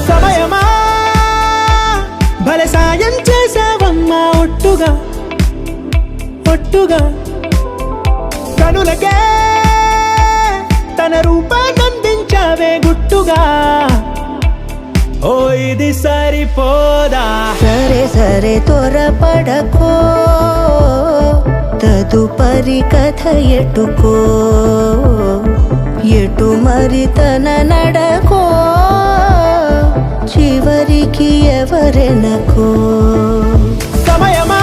సమయమా భలే సాయం చేసావమ్మా ఒట్టుగా ఒట్టుగా కనులకే తన రూపాన్నందించావే గుట్టుగా ఓ ఇది సరిపోదా సరే సరే త్వరపడకో తదుపరి కథ ఎటుకో ఎటు మరి తన నడకో చివరికి ఎవరెనకో సమయమా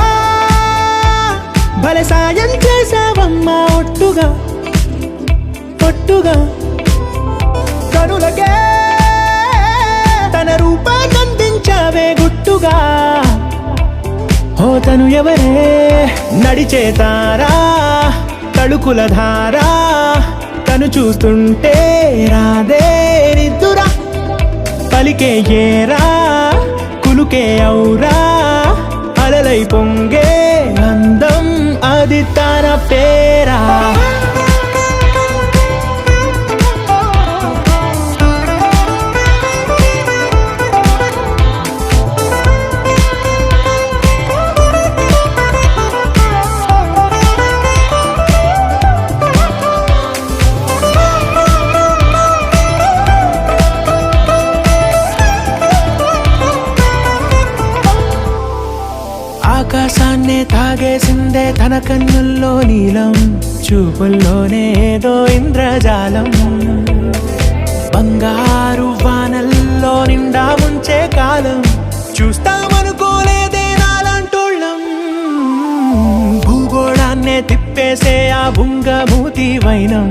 భలే సాయం చేసావమ్మా ఒట్టుగా ఒట్టుగా కనులకే తన రూపాన్నందించావే గుట్టుగా ఓ తను ఎవరే నడిచే తారా తళుకుల ధారా తను చూస్తుంటే రాదే నిద్దురా పలికే ఏరా కులుకే ఔరా అలలై పొంగే అందం అది తన పేరా ఆకాశాన్నే తాగేసిందే తన కన్నుల్లో నీలం చూపుల్లోనే ఏదో ఇంద్రజాలం బంగారు వానల్లో నిండా ముంచే కాలం చూస్తామనుకోలేదే నాలాంటోళ్ళం భూగోళాన్నే తిప్పేసే ఆ బుంగమూతి వైనం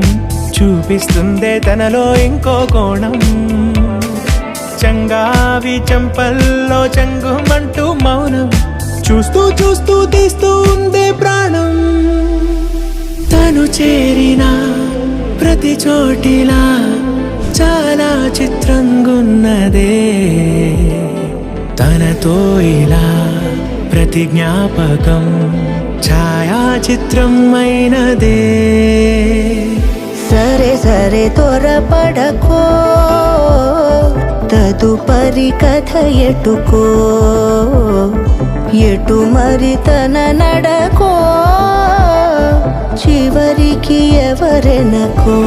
చూపిస్తుందే తనలో ఇంకో కోణం చంగావి చంపల్లో చంగుమంటూ మౌనం చూస్తూ చూస్తూ తీస్తూ ఉందే ప్రాణం తను చేరిన ప్రతి చోటిలా చాలా చిత్రంగున్నదే తనతో ఇలా ప్రతి జ్ఞాపకం ఛాయాచిత్రం అయినదే సరే సరే త్వరపడకో తదుపరి కథ ఎటుకో ఎటు మరి తన నడకో చివరికి ఎవరెనకో